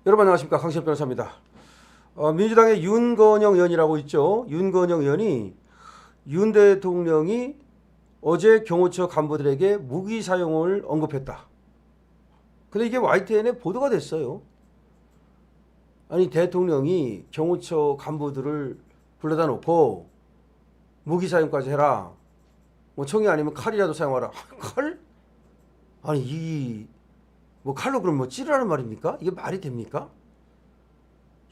여러분 안녕하십니까, 강신업 변호사입니다. 민주당의 윤건영 의원이라고 있죠. 윤건영 의원이 윤 대통령이 어제 경호처 간부들에게 무기 사용을 언급했다. 근데 이게 YTN에 보도가 됐어요. 아니, 대통령이 경호처 간부들을 불러다 놓고 무기 사용까지 해라. 뭐 총이 아니면 칼이라도 사용하라. 칼? 아니, 뭐 칼로 그럼 뭐 찌르라는 말입니까? 이게 말이 됩니까?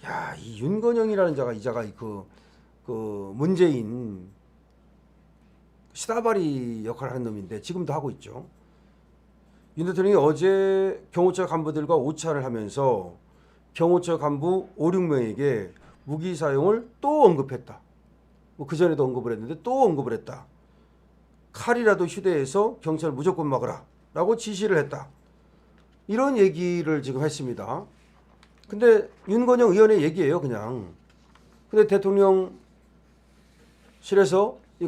야, 이 윤건영이라는 자가, 이 자가 그 문재인 시다바리 역할을 하는 놈인데 지금도 하고 있죠. 윤 대통령이 어제 경호처 간부들과 오찬을 하면서 경호처 간부 5, 6명에게 무기 사용을 또 언급했다. 뭐 그전에도 언급을 했는데 또 언급을 했다. 칼이라도 휴대해서 경찰 무조건 막으라 라고 지시를 했다. 이런 얘기를 지금 했습니다. 근데 윤건영 의원의 얘기예요, 그냥. 근데 대통령실에서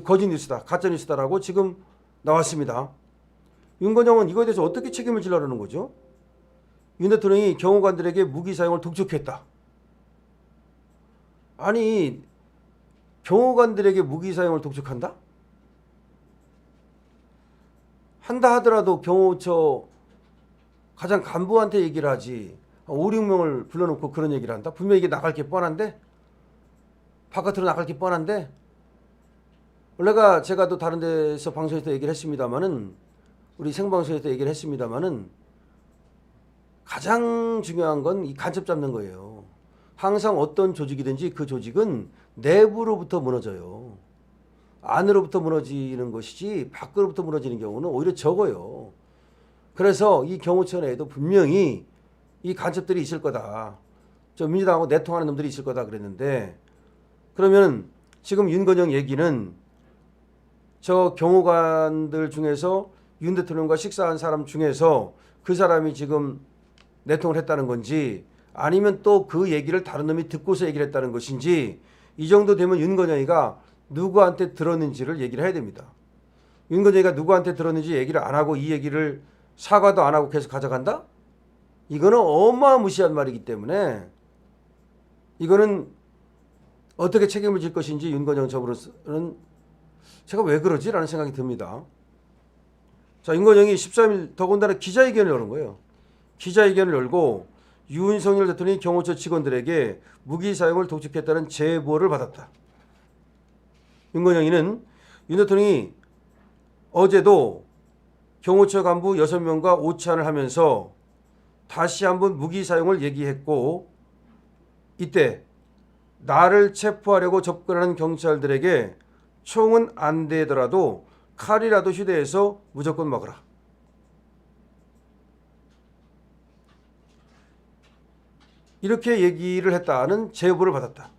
거짓 뉴스다, 가짜 뉴스다라고 지금 나왔습니다. 윤건영은 이거에 대해서 어떻게 책임을 지려는 거죠? 윤 대통령이 경호관들에게 무기 사용을 독촉했다. 아니, 경호관들에게 무기 사용을 독촉한다? 한다 하더라도 경호처 가장 간부한테 얘기를 하지. 5, 6명을 불러놓고 그런 얘기를 한다? 분명히 이게 나갈 게 뻔한데? 바깥으로 나갈 게 뻔한데? 원래가 제가 또 다른 데서 방송에서 얘기를 했습니다마는, 우리 생방송에서 얘기를 했습니다마는, 가장 중요한 건 이 간첩 잡는 거예요. 항상 어떤 조직이든지 그 조직은 내부로부터 무너져요. 안으로부터 무너지는 것이지 밖으로부터 무너지는 경우는 오히려 적어요. 그래서 이 경호처 내에도 분명히 이 간첩들이 있을 거다. 저 민주당하고 내통하는 놈들이 있을 거다 그랬는데, 그러면 지금 윤건영 얘기는 저 경호관들 중에서 윤 대통령과 식사한 사람 중에서 그 사람이 지금 내통을 했다는 건지, 아니면 또 그 얘기를 다른 놈이 듣고서 얘기를 했다는 것인지, 이 정도 되면 윤건영이가 누구한테 들었는지를 얘기를 해야 됩니다. 윤건영이가 누구한테 들었는지 얘기를 안 하고 이 얘기를 사과도 안 하고 계속 가져간다? 이거는 어마무시한 말이기 때문에 이거는 어떻게 책임을 질 것인지 윤건영 저으로서는 제가 왜 그러지? 라는 생각이 듭니다. 자, 윤건영이 13일 더군다나 기자회견을 여는 거예요. 기자회견을 열고 윤석열 대통령이 경호처 직원들에게 무기 사용을 독촉했다는 제보를 받았다. 윤건영이는 윤 대통령이 어제도 경호처 간부 6명과 오찬을 하면서 다시 한번 무기 사용을 얘기했고, 이때 나를 체포하려고 접근하는 경찰들에게 총은 안 되더라도 칼이라도 휴대해서 무조건 막으라. 이렇게 얘기를 했다는 제보를 받았다.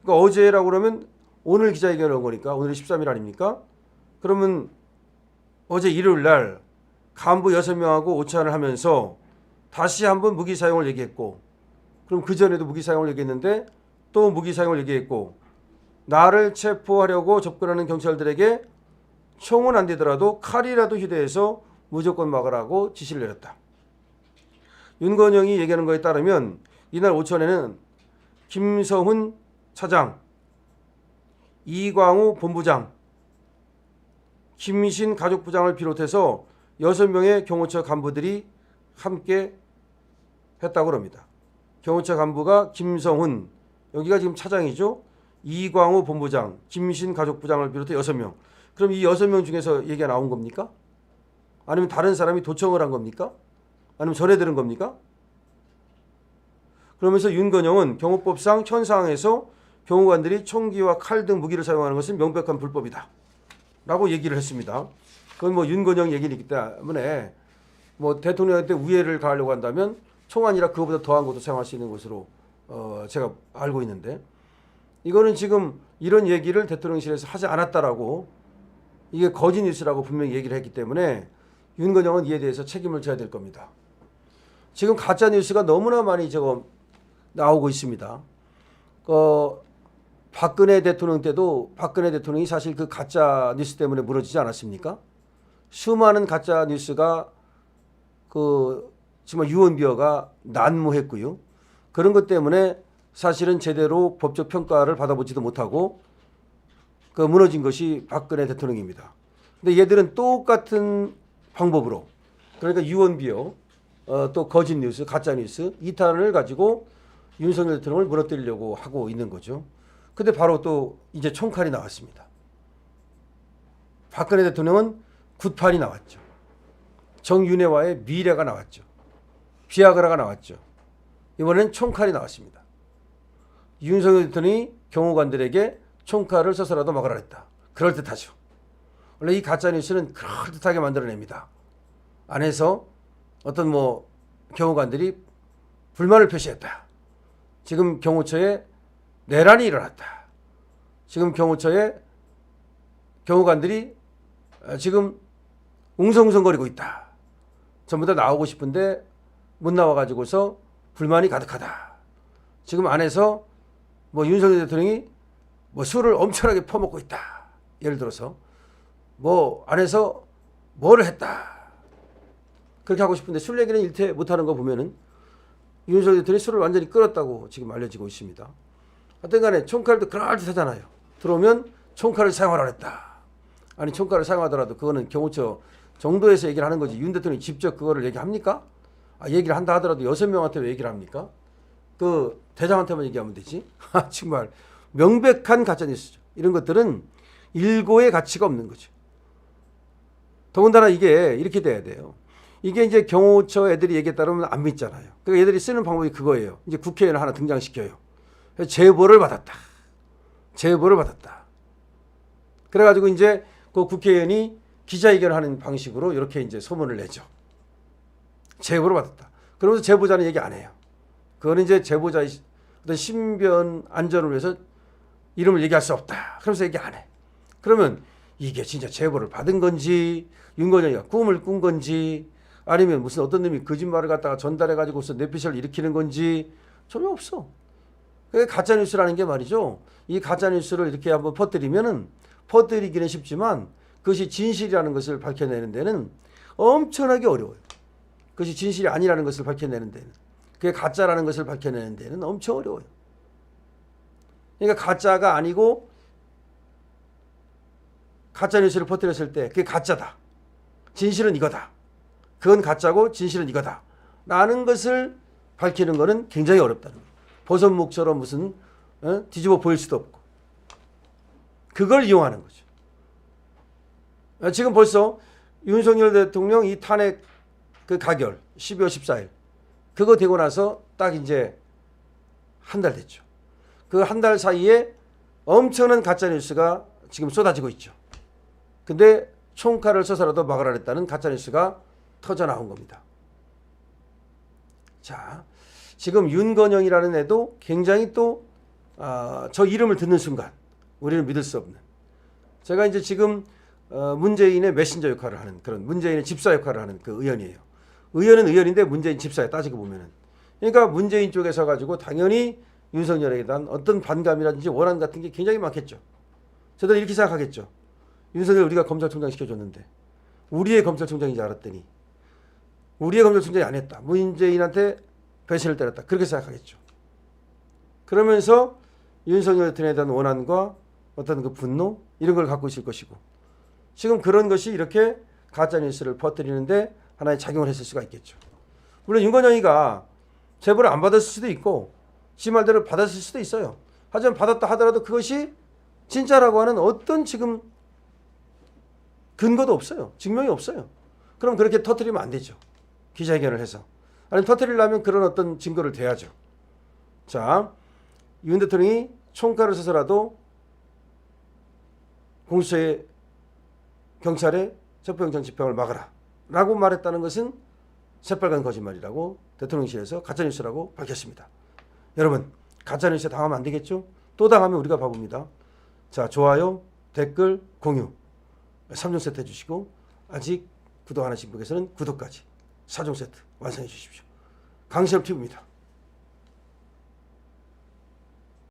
그러니까 어제라고 그러면 오늘 기자회견을 한 거니까 오늘이 13일 아닙니까? 그러면 어제 일요일 날 간부 6명하고 오찬을 하면서 다시 한번 무기 사용을 얘기했고, 그럼 그전에도 무기 사용을 얘기했는데 또 무기 사용을 얘기했고, 나를 체포하려고 접근하는 경찰들에게 총은 안 되더라도 칼이라도 휴대해서 무조건 막으라고 지시를 내렸다. 윤건영이 얘기하는 거에 따르면 이날 오찬에는 김성훈 차장, 이광우 본부장, 김신 가족부장을 비롯해서 6명의 경호처 간부들이 함께 했다고 합니다. 경호처 간부가 김성훈, 여기가 지금 차장이죠. 이광우 본부장, 김신 가족부장을 비롯해 6명. 그럼 이 6명 중에서 얘기가 나온 겁니까? 아니면 다른 사람이 도청을 한 겁니까? 아니면 전해 들은 겁니까? 그러면서 윤건영은 경호법상 현 상황에서 경호관들이 총기와 칼 등 무기를 사용하는 것은 명백한 불법이다 라고 얘기를 했습니다. 그건 뭐 윤건영 얘기이기 때문에 뭐 대통령한테 우애를 가하려고 한다면 총 아니라 그거보다 더한 것도 사용할 수 있는 것으로 제가 알고 있는데, 이거는 지금 이런 얘기를 대통령실에서 하지 않았다라고, 이게 거짓 뉴스라고 분명히 얘기를 했기 때문에 윤건영은 이에 대해서 책임을 져야 될 겁니다. 지금 가짜 뉴스가 너무나 많이 나오고 있습니다. 박근혜 대통령 때도 박근혜 대통령이 사실 그 가짜 뉴스 때문에 무너지지 않았습니까? 수많은 가짜 뉴스가 정말 유언비어가 난무했고요. 그런 것 때문에 사실은 제대로 법적 평가를 받아보지도 못하고 그 무너진 것이 박근혜 대통령입니다. 근데 얘들은 똑같은 방법으로, 그러니까 유언비어, 또 거짓 뉴스, 가짜 뉴스, 이탄을 가지고 윤석열 대통령을 무너뜨리려고 하고 있는 거죠. 근데 바로 또 이제 총칼이 나왔습니다. 박근혜 대통령은 굿판이 나왔죠. 정윤회와의 미래가 나왔죠. 비아그라가 나왔죠. 이번엔 총칼이 나왔습니다. 윤석열 대통령이 경호관들에게 총칼을 써서라도 막으라 했다. 그럴듯하죠. 원래 이 가짜뉴스는 그럴듯하게 만들어냅니다. 안에서 어떤 경호관들이 불만을 표시했다. 지금 경호처에 내란이 일어났다. 지금 경호처에 경호관들이 지금 웅성웅성거리고 있다. 전부 다 나오고 싶은데 못 나와가지고서 불만이 가득하다. 지금 안에서 윤석열 대통령이 술을 엄청나게 퍼먹고 있다. 예를 들어서 안에서 뭐를 했다. 그렇게 하고 싶은데 술 얘기는 일체 못하는 거 보면은 윤석열 대통령이 술을 완전히 끊었다고 지금 알려지고 있습니다. 하여튼 간에 총칼도 그럴듯하잖아요. 들어오면 총칼을 사용하라 했다. 아니 총칼을 사용하더라도 그거는 경호처 정도에서 얘기를 하는 거지. 윤 대통령이 직접 그거를 얘기합니까? 얘기를 한다 하더라도 6명한테 왜 얘기를 합니까? 그 대장한테만 얘기하면 되지. 정말 명백한 가짜뉴스죠. 이런 것들은 일고의 가치가 없는 거죠. 더군다나 이게 이렇게 돼야 돼요. 이게 이제 경호처 애들이 얘기에 따르면 안 믿잖아요. 그러니까 얘들이 쓰는 방법이 그거예요. 이제 국회의원을 하나 등장시켜요. 제보를 받았다. 제보를 받았다. 그래가지고 이제 그 국회의원이 기자회견을 하는 방식으로 이렇게 이제 소문을 내죠. 제보를 받았다. 그러면서 제보자는 얘기 안 해요. 그거는 이제 제보자의 어떤 신변 안전을 위해서 이름을 얘기할 수 없다. 그러면서 얘기 안 해. 그러면 이게 진짜 제보를 받은 건지 윤건영이가 꿈을 꾼 건지 아니면 무슨 어떤 놈이 거짓말을 갖다가 전달해가지고서 뇌피셜을 일으키는 건지 전혀 없어. 그게 가짜뉴스라는 게 말이죠. 이 가짜뉴스를 이렇게 한번 퍼뜨리기는 쉽지만 그것이 진실이라는 것을 밝혀내는 데는 엄청나게 어려워요. 그것이 진실이 아니라는 것을 밝혀내는 데는, 그게 가짜라는 것을 밝혀내는 데는 엄청 어려워요. 그러니까 가짜가 아니고 가짜뉴스를 퍼뜨렸을 때 그게 가짜다. 진실은 이거다. 그건 가짜고 진실은 이거다. 라는 것을 밝히는 것은 굉장히 어렵다는 거예요. 버섯목처럼 무슨 뒤집어 보일 수도 없고. 그걸 이용하는 거죠. 지금 벌써 윤석열 대통령 이 탄핵 그 가결 12월 14일 그거 되고 나서 딱 이제 한 달 됐죠. 그 한 달 사이에 엄청난 가짜뉴스가 지금 쏟아지고 있죠. 근데 총칼을 써서라도 막으라 했다는 가짜뉴스가 터져 나온 겁니다. 자, 지금 윤건영이라는 애도 굉장히 또 저 이름을 듣는 순간 우리는 믿을 수 없는, 제가 이제 지금 문재인의 메신저 역할을 하는 그런 문재인의 집사 역할을 하는 그 의원이에요. 의원은 의원인데 문재인 집사에 따지고 보면은. 그러니까 문재인 쪽에 서가지고 당연히 윤석열에게 대한 어떤 반감이라든지 원한 같은 게 굉장히 많겠죠. 저도 이렇게 생각하겠죠. 윤석열 우리가 검찰총장 시켜줬는데 우리의 검찰총장인 줄 알았더니 우리의 검찰총장이 안 했다. 문재인한테 배신을 때렸다. 그렇게 생각하겠죠. 그러면서 윤석열 대통령에 대한 원한과 어떤 그 분노 이런 걸 갖고 있을 것이고, 지금 그런 것이 이렇게 가짜뉴스를 퍼뜨리는데 하나의 작용을 했을 수가 있겠죠. 물론 윤건영이가 제보를 안 받았을 수도 있고 지 말대로 받았을 수도 있어요. 하지만 받았다 하더라도 그것이 진짜라고 하는 어떤 지금 근거도 없어요. 증명이 없어요. 그럼 그렇게 터뜨리면 안 되죠. 기자회견을 해서. 아니면 터뜨리려면 그런 어떤 증거를 대야죠. 자, 윤 대통령이 총칼을 써서라도 공수처에 경찰에 첩보영장 집행을 막아라 라고 말했다는 것은 새빨간 거짓말이라고 대통령실에서 가짜뉴스라고 밝혔습니다. 여러분, 가짜뉴스에 당하면 안 되겠죠? 또 당하면 우리가 바보입니다. 자, 좋아요, 댓글, 공유 3종 세트 해주시고, 아직 구독 안 하신 분께서는 구독까지 4종 세트 완성해 주십시오. 강신업 TV입니다.